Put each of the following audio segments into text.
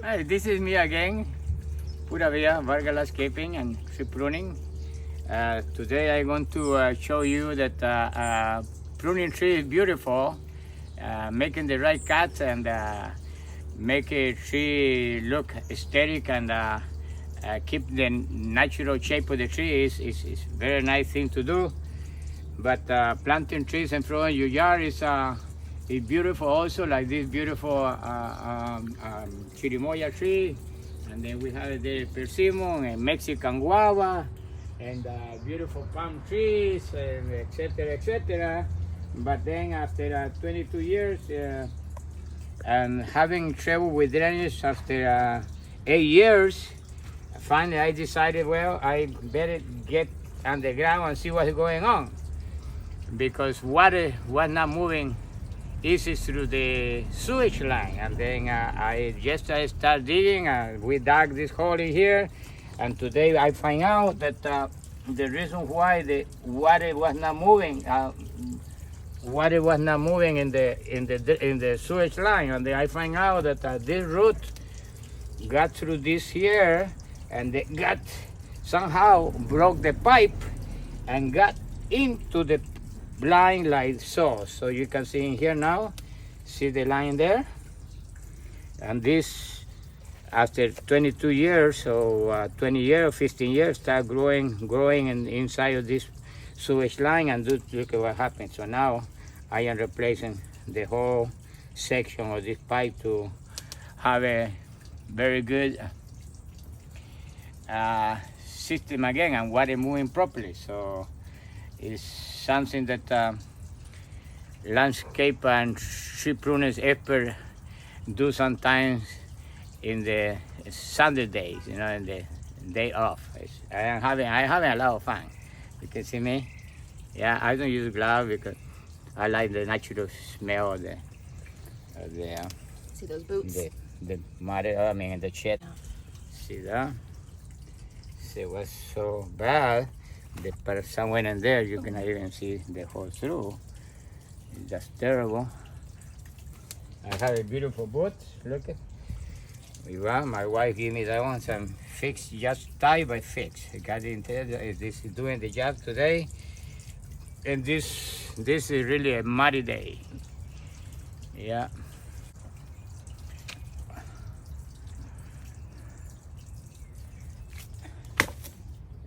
Hi, this is me again, Pura Vida, Vargas Landscaping and Tree Pruning. Today I'm going to show you that pruning tree is beautiful, making the right cuts and make a tree look aesthetic and keep the natural shape of the tree is very nice thing to do. But planting trees in front of your yard is beautiful also, like this beautiful chirimoya tree. And then we have the persimmon and Mexican guava and beautiful palm trees and etc. etc. But then after 22 years and having trouble with drainage after 8 years, finally I decided, well, I better get underground and see what's going on, because water was not moving easy through the sewage line. And then I started digging, we dug this hole in here, and today I find out that the reason why the water was not moving in the sewage line, and then I find out that this root got through this here, and they got somehow broke the pipe and got into the line like so. So you can see in here now, see the line there, and this after 22 years, so 20 years, 15 years, start growing inside of this sewage line, and look at what happened. So now I am replacing the whole section of this pipe to have a very good system again and water moving properly. So it's something that landscape and tree pruners expert do sometimes in the Sunday days, you know, in the day off. I am having a lot of fun. You can see me. Yeah, I don't use gloves because I like the natural smell of the see those boots? The mud, I mean the shit. Yeah. See that? See, it was so bad. Somewhere in there you cannot even see the hole through. It's just terrible. I have a beautiful boot. Look at. Well, my wife gave me that one, some fixed, just tie by fix. I got it there. This is doing the job today, and this is really a muddy day. Yeah.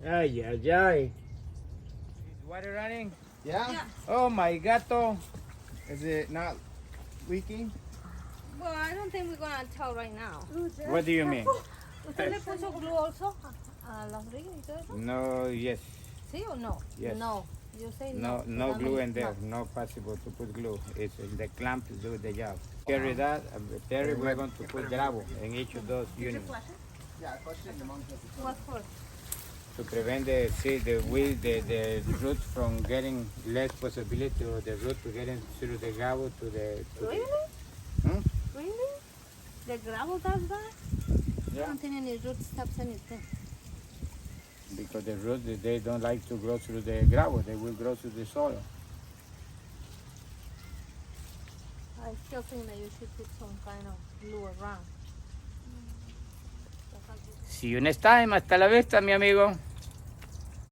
Ay, ay, ay. Is water running? Yeah? Oh my gato. Is it not leaking? Well, I don't think we're gonna tell right now. What do you mean? ¿Usted le puso glue also a las orillas y todo eso? No, yes. ¿Sí o no? Yes. No. You say no. No That glue means in there. no. No possible to put glue. It's the clamp to do the job. Carry that. Terry, we're going to put gravel in each of those units Yeah, I flushed it and your mom took it. What for? to prevent the root from getting less possibility of the root to getting through the gravel to the. Really? Hmm? Really? The gravel does that? I Yeah. don't think any root stops anything. Because the roots, they don't like to grow through the gravel. They will grow through the soil. I still think that you should put some kind of glue around. See you next time. Hasta la vista, mi amigo.